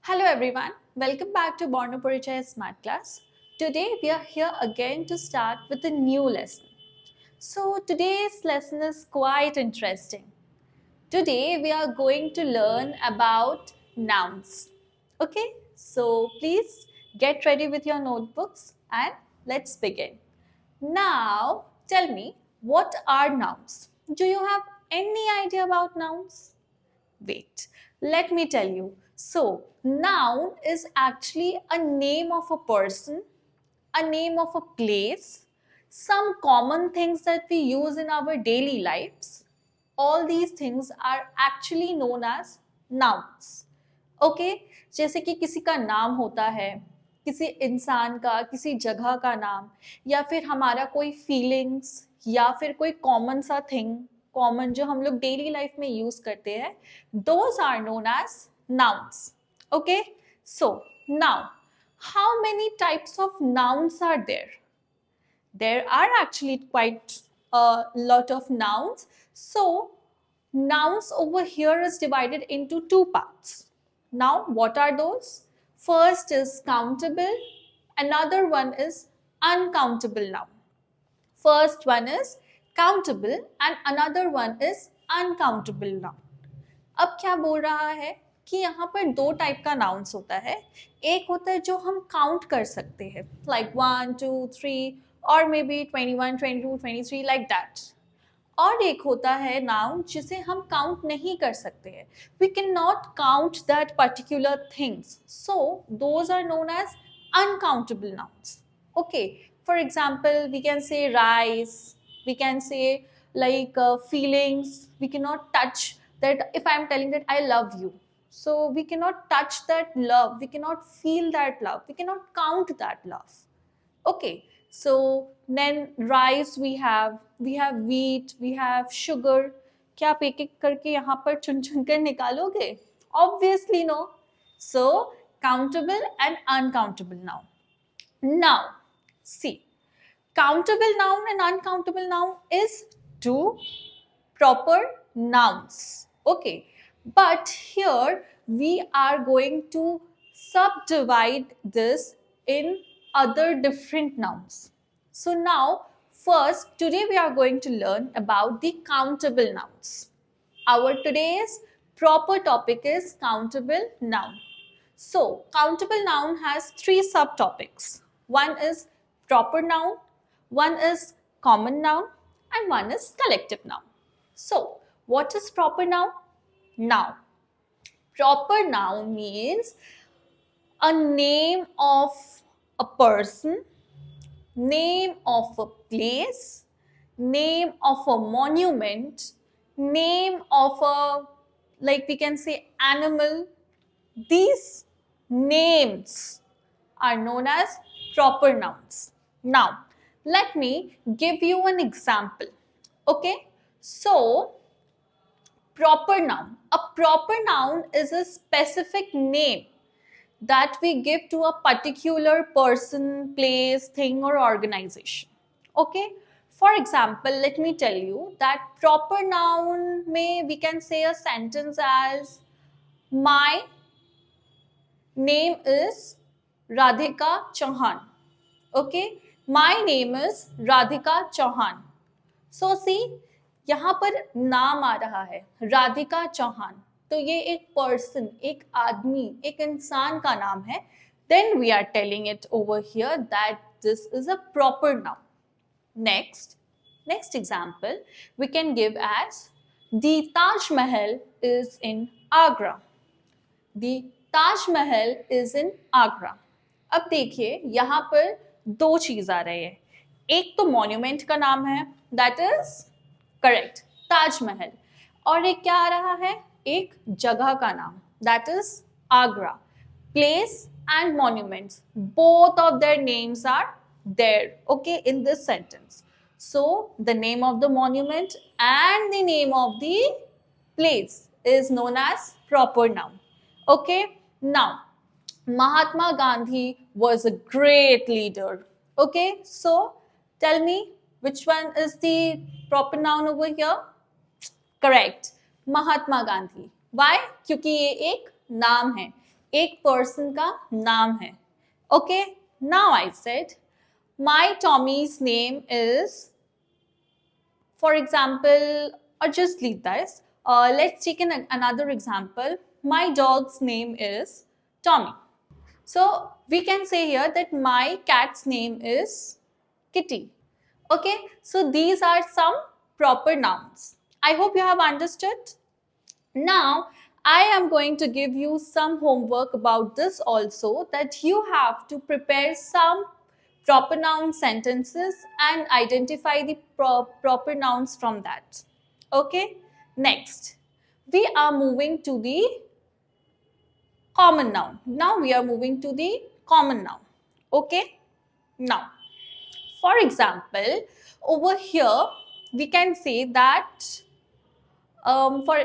Hello everyone, welcome back to Borno Parichaya Smart Class. Today we are here again to start with a new lesson. So today's lesson is quite interesting. Today we are going to learn about nouns. Okay, so please get ready with your notebooks and let's begin. Now tell me, what are nouns? Do you have any idea about nouns? Wait, let me tell you. So, noun is actually a name of a person, a name of a place, some common things that we use in our daily lives. All these things are actually known as nouns. Okay जैसे कि किसी का नाम होता है, किसी इंसान का, किसी जगह का नाम, या फिर हमारा कोई फीलिंग्स, या फिर कोई कॉमन सा थिंग, कॉमन जो हम लोग डेली लाइफ में यूज करते हैं, those are known as nouns. Okay so now how many types of nouns are there? There are actually quite a lot of nouns. So nouns over here is divided into two parts. Now what are those? First is countable, another one is uncountable noun. First one is countable and another one is uncountable noun. अब क्या बोल रहा है कि यहाँ पर दो type का नाउन्स होता है. एक होता है जो हम काउंट कर सकते हैं, लाइक 1 2 3 और मे बी 21 22 23 लाइक दैट. और एक होता है नाउन जिसे हम काउंट नहीं कर सकते हैं. We can not count that particular things, so those are known as uncountable nouns. Okay, for example we can say rice, we can say like feelings. We cannot touch that. If I am telling that I love you, so we cannot touch that love, we cannot feel that love, we cannot count that love. Okay, so then rice we have wheat, we have sugar. क्या आप एक एक करके यहाँ पर चुन चुन कर निकालोगे? Obviously no. So countable and uncountable noun. Now see, countable noun and uncountable noun is two proper nouns. Okay, but here we are going to subdivide this in other different nouns. So now first, today we are going to learn about the countable nouns. Our today's proper topic is countable noun. So countable noun has three subtopics. One is proper noun, one is common noun, and one is collective noun. So what is proper noun? Now proper noun means a name of a person, name of a place, name of a monument, name of a, like we can say, animal. These names are known as proper nouns. Now let me give you an example. Okay, so proper noun. A proper noun is a specific name that we give to a particular person, place, thing, or organization. Okay, for example, let me tell you that proper noun may we can say a sentence as my name is Radhika Chauhan. Okay, my name is Radhika Chauhan. So see, यहाँ पर नाम आ रहा है राधिका चौहान, तो ये एक person, एक आदमी, एक इंसान का नाम है. Then we are telling it over here that this is a proper noun. Next example we can give as the Taj Mahal is in Agra. The Taj Mahal is in Agra. अब देखिए यहाँ पर दो चीज आ रही है. एक तो मॉन्यूमेंट का नाम है, दैट इज करेक्ट, ताजमहल. और एक क्या आ रहा है? एक जगह का नाम, that is Agra. Place and monuments, both of their names are there, okay, in this sentence. So the name of the monument and the name of the place is known as proper noun. Okay, now Mahatma Gandhi was a great leader. Okay, so tell me, which one is the proper noun over here? Correct, Mahatma Gandhi. Why? क्योंकि ये एक नाम है. एक person का नाम है. Okay, now I said my Tommy's name is, for example, or just leave this. Let's take another example. My dog's name is Tommy. So we can say here that my cat's name is Kitty. Okay, so these are some proper nouns. I hope you have understood. Now I am going to give you some homework about this also, that you have to prepare some proper noun sentences and identify the proper nouns from that. Okay, next we are moving to the common noun. Now we are moving to the common noun. Okay, now for example, over here we can say that for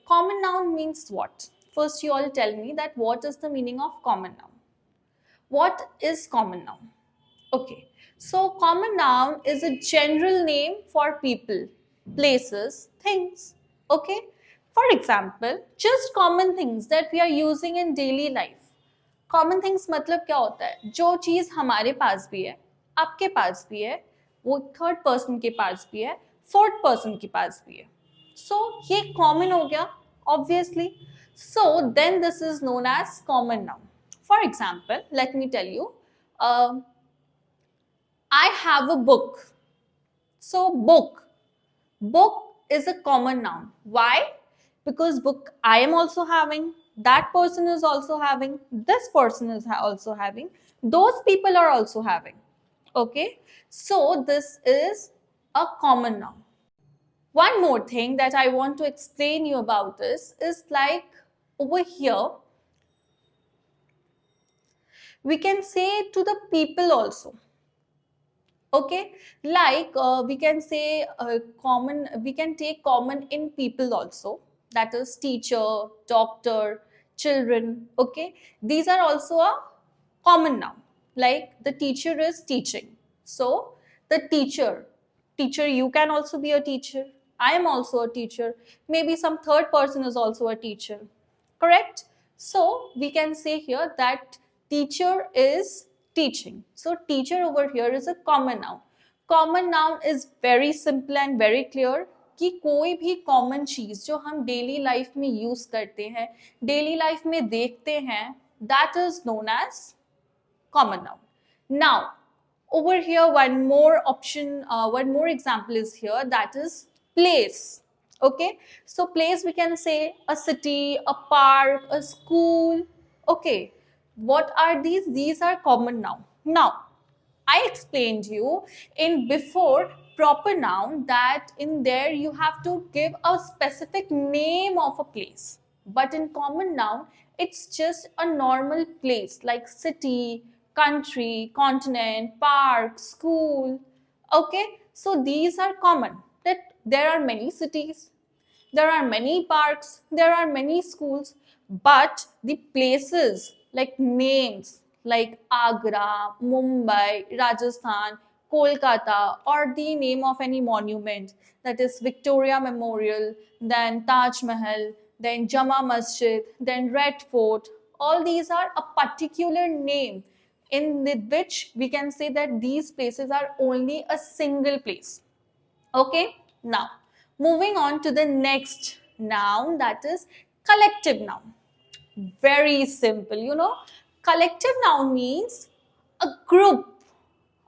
common noun means what? First you all tell me that what is the meaning of common noun. What is common noun? Okay, so common noun is a general name for people, places, things. Okay, for example, just common things that we are using in daily life. Common things मतलब क्या होता है? जो चीज हमारे पास भी है, आपके पास भी है, वो थर्ड पर्सन के पास भी है, फोर्थ पर्सन के पास भी है. So ये common हो गया, obviously. So then this is known as common noun. For example, let me tell you, I have a book. So book is a common noun. Why? Because book I am also having, that person is also having, this person is also having, those people are also having. Okay, so this is a common noun. One more thing that I want to explain you about this is, like, over here we can say to the people also. Okay, like we can say common, we can take common in people also, that is teacher, doctor, children. Okay, these are also a common noun. Like the teacher is teaching, so the teacher, you can also be a teacher, I am also a teacher, maybe some third person is also a teacher, correct? So we can say here that teacher is teaching. So teacher over here is a common noun. Common noun is very simple and very clear कि कोई भी common चीज जो हम daily life में use करते हैं, daily life में देखते हैं, that is known as common noun. Now over here one more option, one more example is here, that is place. Okay, so place we can say a city, a park, a school. Okay, what are these? These are common noun. Now I explained you in before proper noun that in there you have to give a specific name of a place, but in common noun it's just a normal place like city, country, continent, park, school. Okay, so these are common, that there are many cities, there are many parks, there are many schools, but the places like names like Agra, Mumbai, Rajasthan, Kolkata, or the name of any monument, that is Victoria Memorial, then Taj Mahal, then Jama Masjid, then Red Fort, all these are a particular name in which we can say that these places are only a single place. Okay, now moving on to the next noun, that is collective noun. Very simple, you know. Collective noun means a group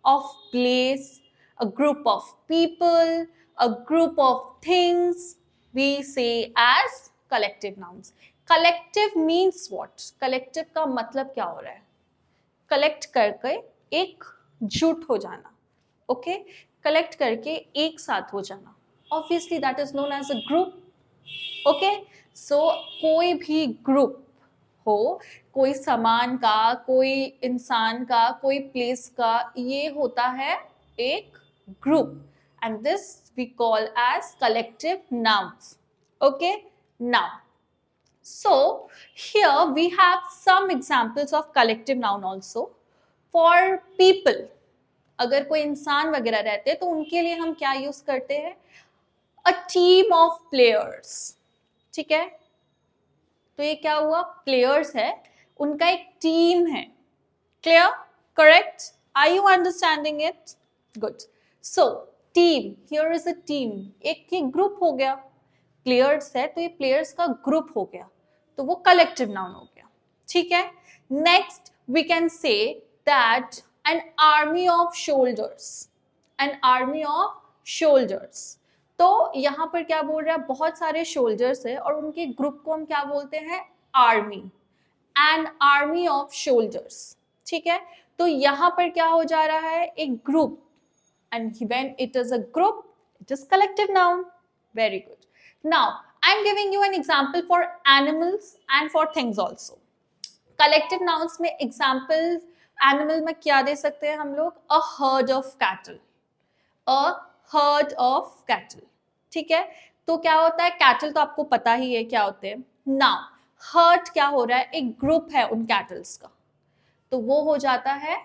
of place, a group of people, a group of things. We say as collective nouns. Collective means what? Collective का मतलब क्या हो रहा है? Collect करके एक जुट हो जाना. Okay, collect करके एक साथ हो जाना. Obviously that is known as a group. Okay, so कोई भी group हो, कोई सामान का, कोई इंसान का, कोई प्लेस का, ये होता है एक group, and this we call as collective nouns. Okay, now so here we have some examples of collective noun also. For people, अगर कोई इंसान वगैरह रहते हैं तो उनके लिए हम क्या यूज करते हैं? A team of players. ठीक है, तो ये क्या हुआ? प्लेयर्स है, उनका एक टीम है. Clear? Correct? Are you understanding it? Good. So, team. Here is a team. एक ये ग्रुप हो गया. Players है तो ये players का ग्रुप हो गया. तो वो collective noun हो गया. ठीक है? Next, we can say that an army of soldiers. An army of soldiers. तो यहाँ पर क्या बोल रहा है, बहुत सारे सोल्जर्स है और उनके ग्रुप को हम क्या बोलते हैं, army. An army of soldiers. ठीक है, तो यहां पर क्या हो जा रहा है, एक group. And when it is a group it is collective noun. Very good. Now I am giving you an example for animals and for things also. Collective nouns में एग्जांपल एनिमल में क्या दे सकते हैं हम लोग, a herd of cattle. A herd of cattle. ठीक है, तो क्या होता है, कैटल तो आपको पता ही है क्या होते हैं. नाउ हर्ड क्या हो रहा है, एक ग्रुप है उन कैटल्स का, तो वो हो जाता है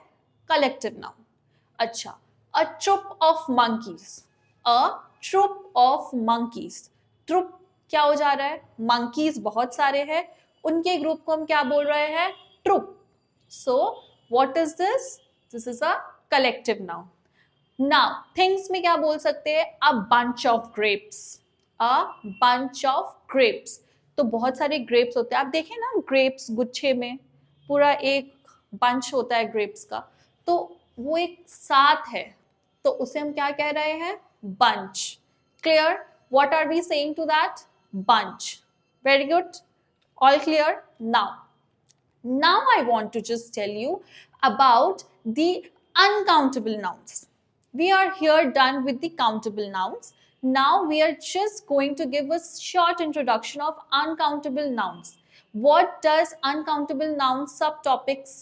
कलेक्टिव नाउन. अच्छा, a troop of monkeys. A troop of monkeys. Troop क्या हो जा रहा है, मंकीज बहुत सारे हैं, उनके ग्रुप को हम क्या बोल रहे हैं, troop. So what is this, this is a collective noun. Now things में क्या बोल सकते हैं, a bunch of grapes. A bunch of grapes. तो बहुत सारे ग्रेप्स होते हैं, आप देखें ना, ग्रेप्स गुच्छे में पूरा एक बंच होता है ग्रेप्स का, तो वो एक साथ है, तो उसे हम क्या कह रहे हैं, bunch. Clear? What are we saying to that, bunch. Very good. All clear? Now I want to just tell you about the uncountable nouns. We are here done with the countable nouns. Now we are just going to give a short introduction of uncountable nouns. What does uncountable noun subtopics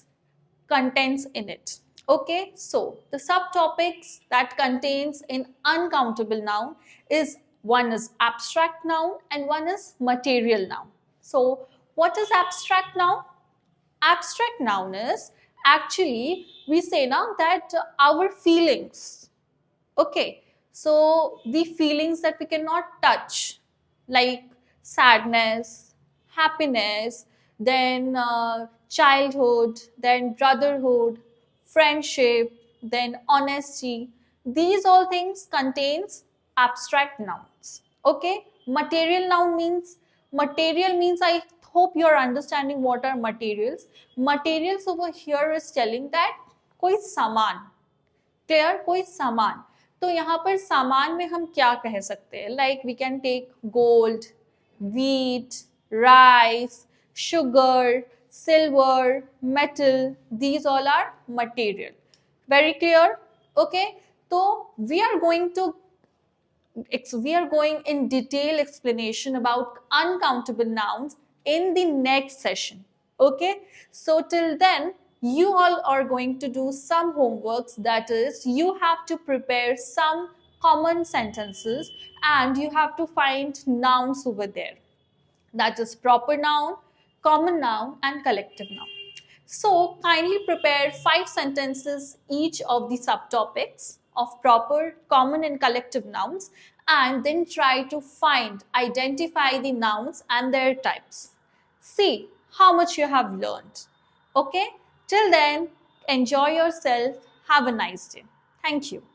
contains in it? Okay, so the subtopics that contains in uncountable noun is, one is abstract noun and one is material noun. So what is abstract noun? Abstract noun is, actually we say now that our feelings. Okay, so the feelings that we cannot touch, like sadness, happiness, then childhood, then brotherhood, friendship, then honesty, these all things contains abstract nouns. Okay, material noun means, material means, I hope you are understanding what are materials. Materials over here is telling that कोई सामान. Clear? कोई सामान. तो यहाँ पर सामान में हम क्या कह सकते हैं, like we can take gold, wheat, rice, sugar, silver, metal, these all are material. Very clear? Okay, so we are going in detail explanation about uncountable nouns in the next session. Okay, so till then you all are going to do some homeworks, that is you have to prepare some common sentences and you have to find nouns over there, that is proper noun, common noun and collective noun. So kindly prepare 5 sentences each of the subtopics of proper, common and collective nouns, and then try to identify the nouns and their types. See how much you have learned. Okay, till then enjoy yourself. Have a nice day. Thank you.